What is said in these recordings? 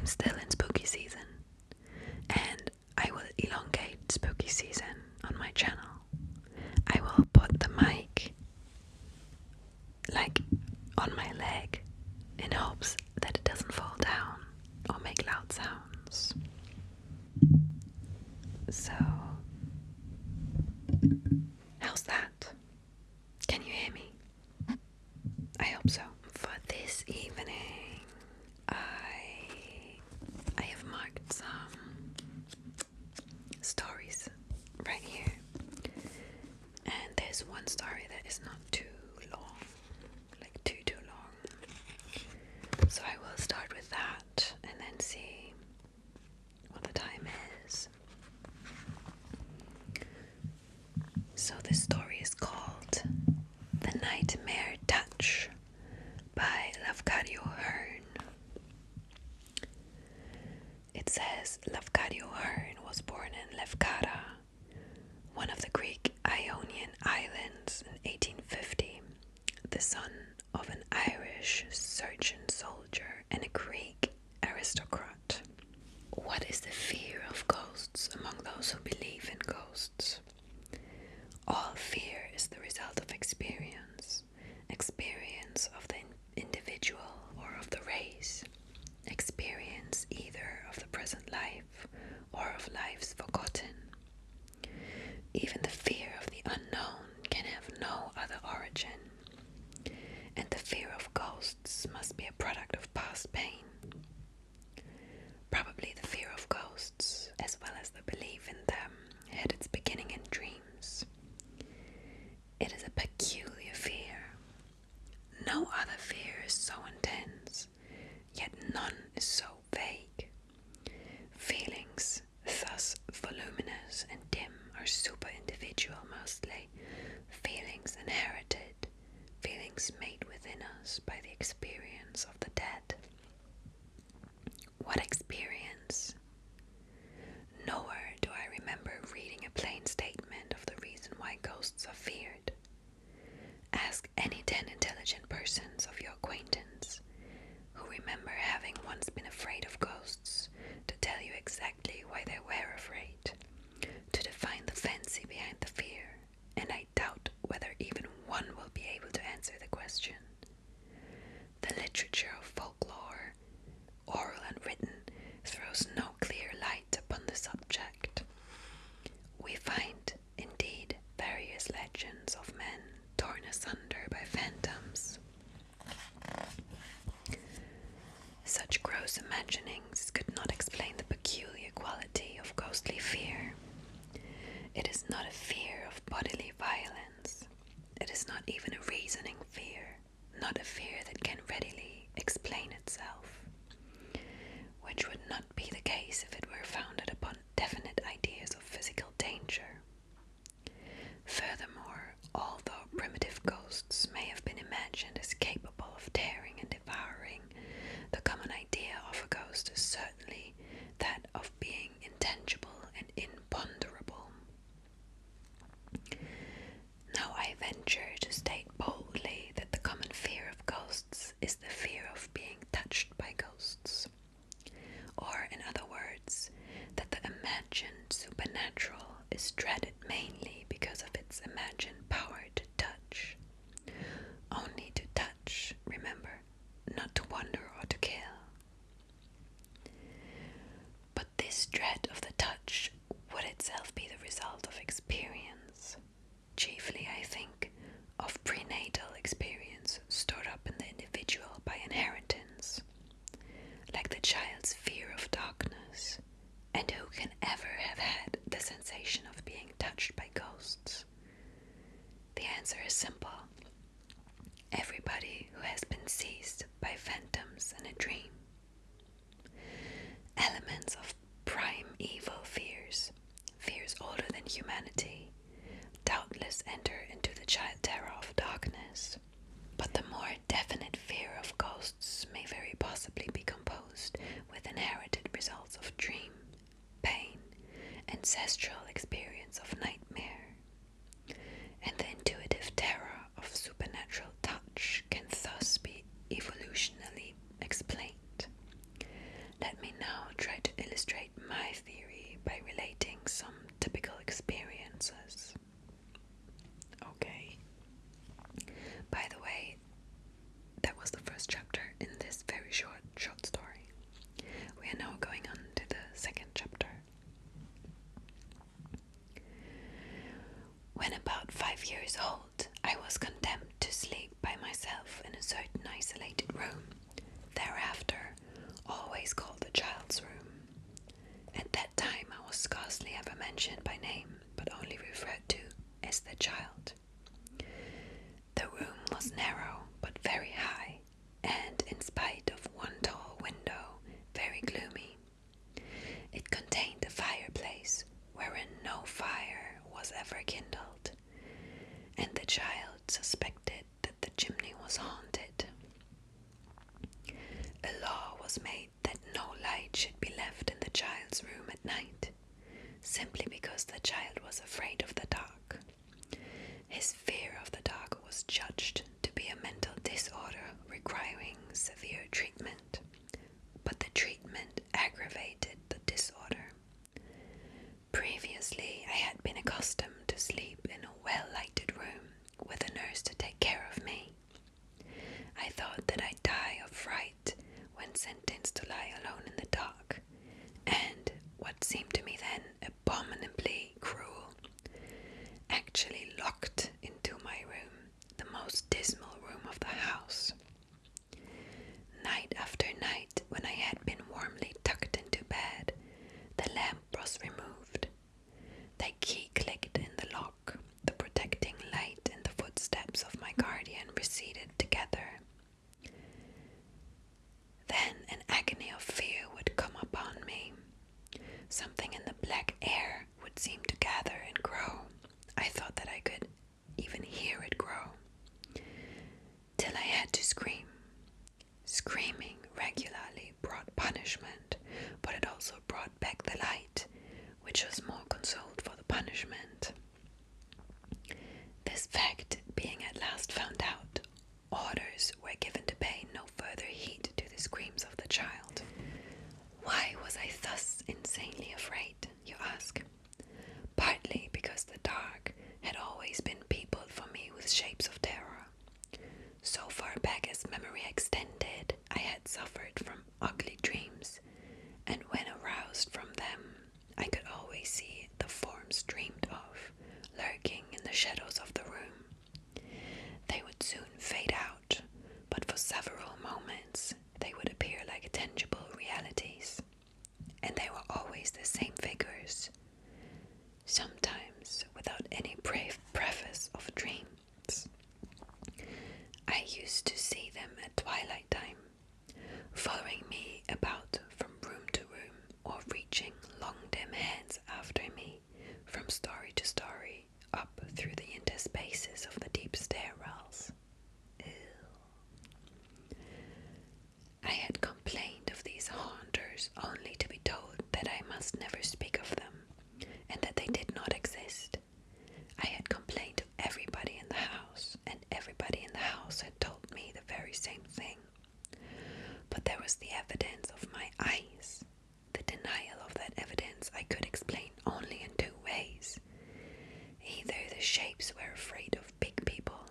still in spooky season, and I will elongate spooky season on my channel. I will put the mic like on my leg in hopes that it doesn't fall down or make loud sounds. So, how's that? Can you hear me? I hope so. For this evening, I have marked some stories right here, and there's one story that is not too long, like too long. So I will start with that and then see what the time is. So this story is called The Nightmare Touch by Lafcadio Hearn. It says Lafcadio Hearn was born in Lefkada, one of the Greek Ionian islands, in 1850, the son of an Irish surgeon soldier and a Greek aristocrat. What is the fear of ghosts among those who believe in ghosts? All fear is the result of experience of the individual or of the race, experience either of the present life or of lives forgotten. Even the fear of the unknown can have no other origin, and the fear of ghosts must be a product of past pain. Probably the fear of ghosts, as well as the belief in them, had its beginning in dreams. It is a peculiar fear. No other fear is so intense, yet none is so vague. Feelings, thus voluminous and dim, are super-individual mostly, feelings inherited, feelings made within us by the experience of the dead. What experience? Nowhere do I remember reading a plain statement of the reason why ghosts are feared. Ask any 10 intelligent persons of your acquaintance who remember having once been afraid of ghosts to tell you exactly why they were afraid, to define the fancy behind the fear, and I doubt whether even one will be able to answer the question. The literature of folklore, oral and written, throws no clear light upon the subject. We find, indeed, various legends of men torn asunder by phantoms. Such gross imaginings could not explain the peculiar quality of ghostly fear. It is not a fear of bodily violence. It is not even a reasoning fear, not a fear that can readily explain itself, which would not be the case if it were founded upon definite ideas of physical danger. Furthermore, although primitive ghosts may have been imagined as capable of tearing and devouring, the common idea of a ghost is certainly that of being intangible and imponderable. Now I venture to state boldly that the common fear of ghosts is the fear of being touched by ghosts, or in other words, that the imagined supernatural is dreaded mainly because of its imagined power to touch. Only to touch, remember, not to wonder or to kill. But this dread of the touch would itself be the result of experience, chiefly, I think, of prenatal experience stored up in the individual by inheritance, like the child's fear of darkness. And who can ever have had the sensation of being touched by ghosts? The answer is simple. Everybody who has been seized by phantoms in a dream. Elements of primeval fears, fears older than humanity, doubtless enter into the child terror of darkness. But the more definite fear of ghosts may very possibly be composed with inherited results of dream, pain, ancestral experience of nightmare, and the intuitive terror of supernatural touch can thus be evolutionally explained. Let me now was made that no light should be left in the child's room at night, simply because the child was afraid of the dark. His fear of the dark was judged to be a mental disorder requiring severe treatment, but the treatment aggravated the disorder. Previously, I had been accustomed to sleep in a well-lighted room with a nurse to take care of me. I thought that I'd die of fright when sentenced to lie alone in the dark, and what seemed to me then abominably cruel, actually locked into my room, the most dismal room of the house. Night after night, when I had been warmly tucked into bed, the lamp was removed. The key clicked in the lock, the protecting light and the footsteps of my guardian receded together. Then an agony of fear would come upon me. Something in the black air would seem to gather and grow. I thought that I could even hear it grow, till I had to scream. Screaming regularly brought punishment, but it also brought back the light, which was more consoled for the punishment. This fact being at last found out, orders were given to pay no further heed to the screams of the child. Why was I thus insanely afraid, you ask? Partly because the dark had always been peopled for me with shapes of terror. So far back as memory extended, I had suffered from ugly dreams, and when aroused from them, I could always see the forms dreamed of, lurking in the shadows of the room. They would soon fade out, but for several moments they would appear like tangible realities, and they were always the same figures, sometimes without any preface of dreams. I used to see them at twilight time, following me about from room to room, or reaching long dim hands after me from story to story up through the interspaces of the deep stairwells. I had complained of these haunters only to be told that I must never speak of them, and that they did not exist. I had complained to everybody in the house, and everybody in the house had told me the very same thing. But there was the evidence of my eyes. The denial of that evidence I could explain only in two ways. Either the shapes were afraid of big people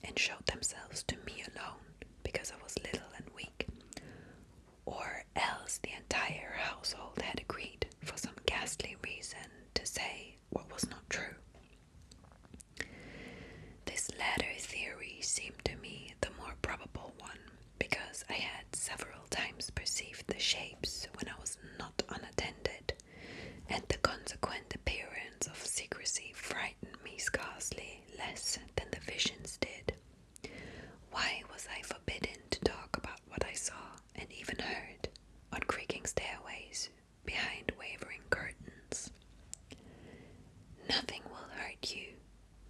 and showed themselves to me alone because I was little and weak, or else the entire household had agreed for some ghastly reason to say what was not true. This latter theory seemed to me the more probable one, because I had several times perceived the shapes when I was not unattended, and the consequent appearance of secrecy frightened me scarcely less than the visions did. Why was I forbidden to talk about what I saw and even heard on creaking stairways behind wavering curtains? Nothing will hurt you.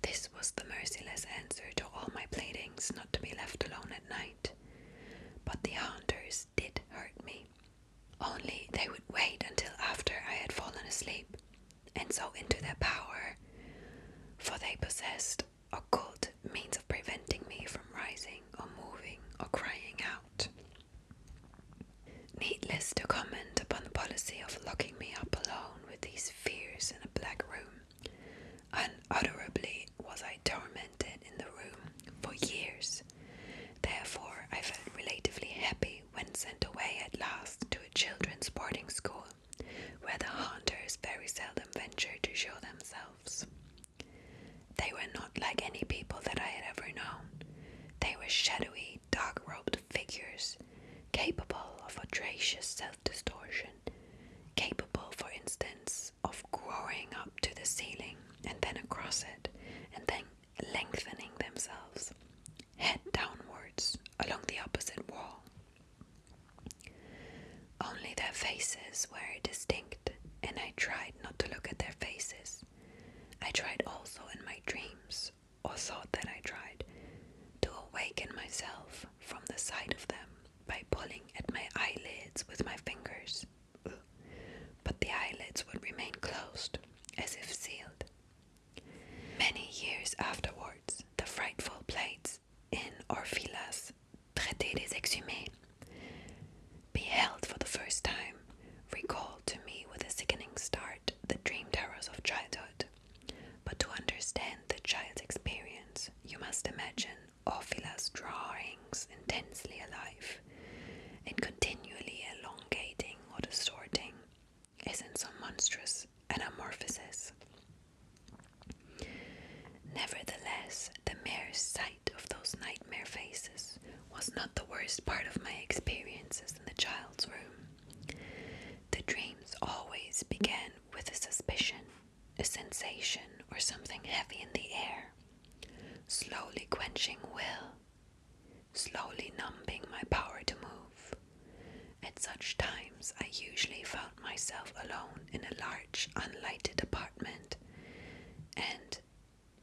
This was the merciless answer to all my pleadings not to be left alone at night. But the haunters did hurt me. Only they would wait until after I had fallen asleep, and so into their power, for they possessed occult means of preventing me from rising or moving or crying out. Needless to comment upon the policy of locking me up alone with these fears in a black room. Unutterably was I tormented in the room for years. Therefore, I felt relatively happy when sent away at last to a children's boarding school, where the haunters very seldom ventured to show themselves. They were not like any people that I had ever known. They were shadowy, dark-robed figures, capable of audacious self-distortion, capable, for instance, of growing up to the ceiling and then across it, and then lengthening themselves, head downwards, along the opposite wall. Only their faces were distinct, and I tried not to look at their faces. I tried also in my dreams, or thought that I tried, to awaken myself from the sight of them, by pulling at my eyelids with my fingers, but the eyelids would remain closed, as if sealed. Many years afterwards, the frightful plates in Orfilas' Traité des Exhumés, beheld for the first time, recalled to me with a sickening start the dream terrors of childhood. But to understand the child's experience, you must imagine Orfilas' drawings intensely alive, and continually elongating or distorting, as in some monstrous anamorphosis. Nevertheless, the mere sight of those nightmare faces was not the worst part of my experiences in the child's room. The dreams always began with a suspicion, a sensation, or something heavy in the air, slowly quenching will, slowly numbing my power to move. At such times, I usually found myself alone in a large, unlighted apartment, and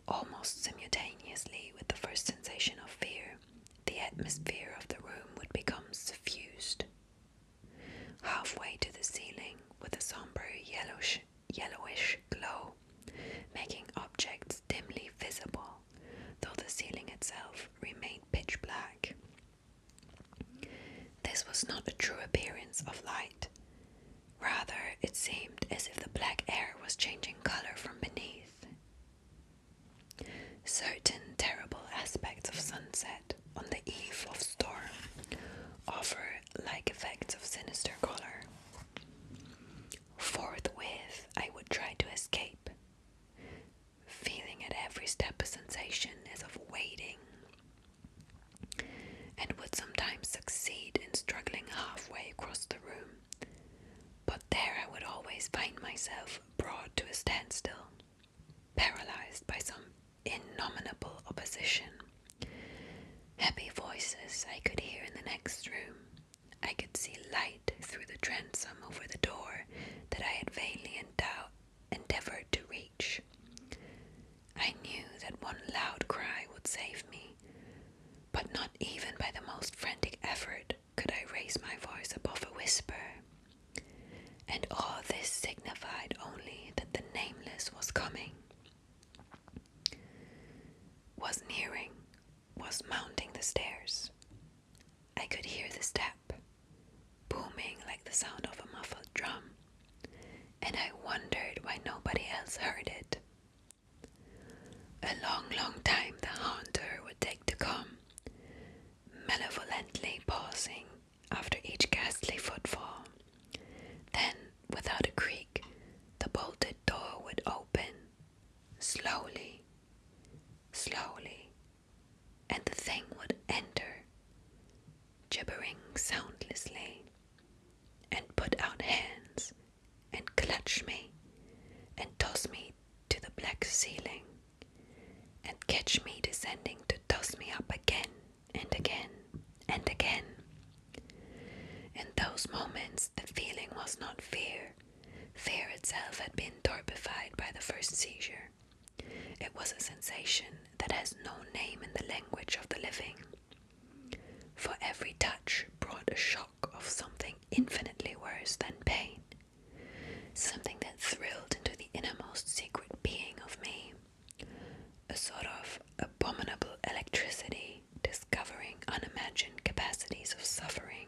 almost simultaneously with the first sensation of fear, the atmosphere of the room would become suffused. Halfway to the ceiling, with a somber yellowish glow, making objects dimly visible, though the ceiling itself remained pitch black. This was not a true appearance of light. Rather, it seemed as if the black air was changing color from beneath. Certain terrible aspects of sunset on the eve of storm offer like effects of sinister color. Forthwith, I would try to escape, feeling at every step a sensation as of waiting, and would sometimes succeed in struggling halfway across the room, but there I would always find myself brought to a standstill, paralyzed by some innominable opposition. Happy voices I could hear in the next room. I could see light through the transom over the door that I had vainly endeavored to reach. I knew that one loud cry would save me, but not even by the most frantic effort could I raise my voice above a whisper. And all this signified only that the nameless was coming, was nearing, was mounting the stairs. I could hear the step, booming like the sound of a muffled drum, and I wondered why nobody else heard it. A long, long time the haunter would take to come, malevolently pausing after each ghastly footfall. Then, without a creak, the bolted door would open, slowly, slowly, and the thing would enter, gibbering soundlessly, and put out hands, and clutch me, and toss me to the black ceiling, and catch me descending to toss me up again, and again, and again. In those moments, the feeling was not fear. Fear itself had been torpified by the first seizure. It was a sensation that has no name in the language of the living. For every touch brought a shock of something infinitely worse than pain, something that thrilled into the innermost secret being of me, a sort of abominable electricity discovering unimagined capacities of suffering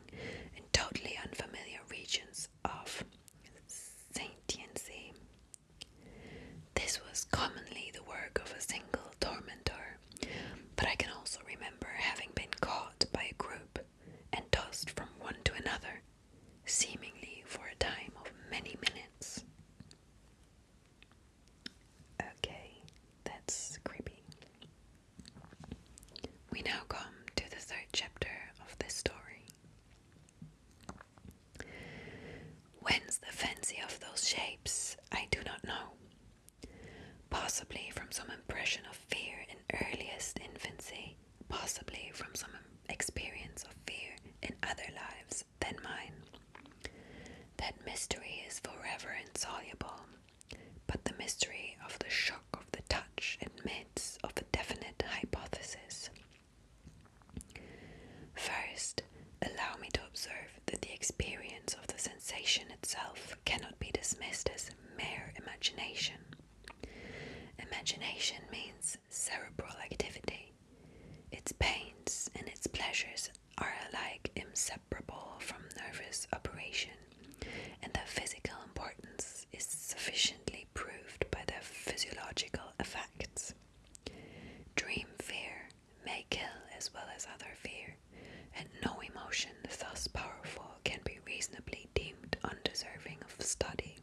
in totally unfamiliar regions of sentiency. This was commonly the work of a single tormentor, but I can also remember having been caught by a group and tossed from one to another, seemingly for a time of many minutes. Okay, that's creepy. We now come to the third chapter of this story. Whence the fancy of those shapes, I do not know. Possibly from some impression of fear in earliest infancy, possibly from some experience of fear in other lives than mine. That mystery is forever insoluble, but the mystery of the shock of the touch admits of a definite hypothesis. First, allow me imagination. Imagination means cerebral activity. Its pains and its pleasures are alike inseparable from nervous operation, and their physical importance is sufficiently proved by their physiological effects. Dream fear may kill as well as other fear, and no emotion thus powerful can be reasonably deemed undeserving of study.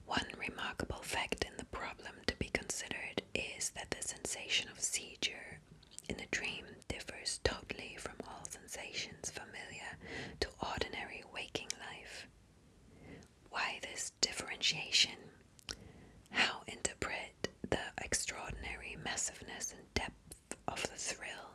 One remarkable fact in the problem to be considered is that the sensation of seizure in a dream differs totally from all sensations familiar to ordinary waking life. Why this differentiation? How interpret the extraordinary massiveness and depth of the thrill?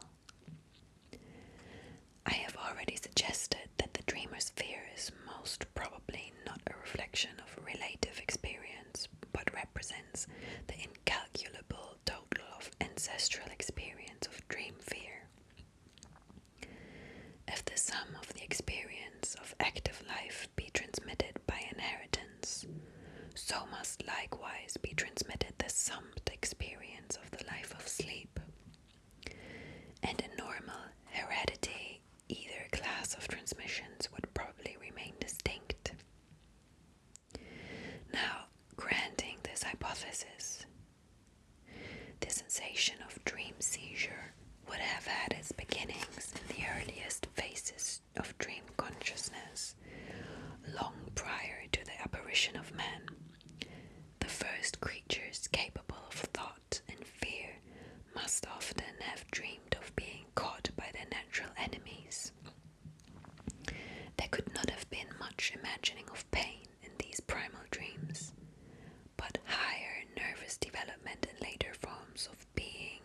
I have already suggested that the dreamer's fear is most probably not a reflection of relative experience, but represents the incalculable total of ancestral experience of dream fear. If the sum of the experience of active life be transmitted by inheritance, so must likewise be transmitted the summed experience of the life of sleep. And in normal heredity, either class of transmissions would probably remain distinct. Now, granting this hypothesis, the sensation of dream seizure would have had its beginnings in the earliest phases of dream consciousness, long prior to the apparition of man. The first creatures capable of thought and fear must often have dreamed of being caught by their natural enemies. There could not have been much imagining of pain in these primal dreams, but higher nervous development in later forms of being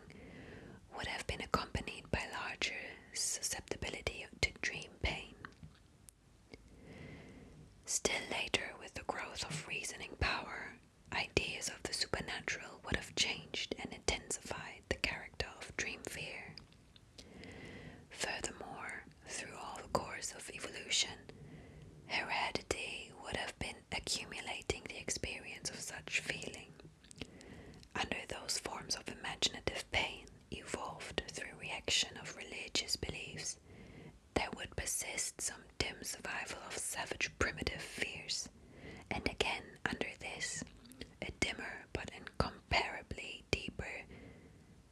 would have been accompanied by larger susceptibility to dream pain. Still later, with the growth of reasoning power, ideas of the supernatural would have changed and intensified the character of dream fear. Furthermore, through all the course of evolution, heredity would have been accumulating the experience of such feeling. Under those forms of imaginative pain evolved through reaction of religious beliefs, there would persist some dim survival of savage primitive fears, and again under this, a dimmer but incomparably deeper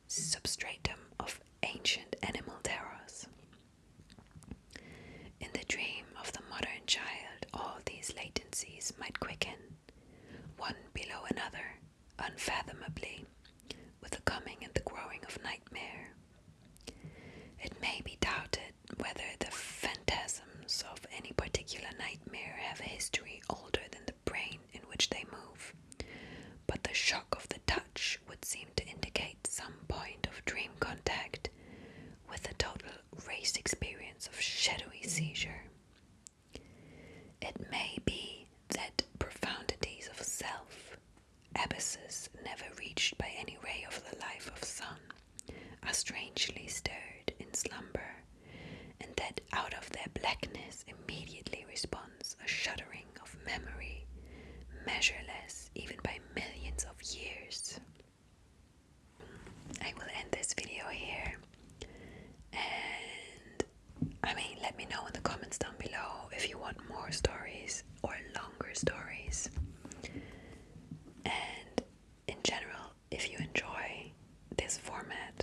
substratum of ancient animal terrors. In the dream of the modern child, all these latencies might quicken, one below another, unfathomably, with the coming and the growing of nightmare. It may be doubted whether the phantasms of any particular nightmare have a history older than the brain in which they move, but the shock of the touch would seem to indicate some point of dream contact with the total race experience of shadowy seizure. It may be that profundities of self, abysses never reached by any ray of the life of sun, are strangely stirred in slumber, and that out of their blackness immediately responds a shuddering of memory, measureless even by millions of years. I will end this video here, and let me know in the comments down below if you want more stories or longer stories, and in general, if you enjoy this format,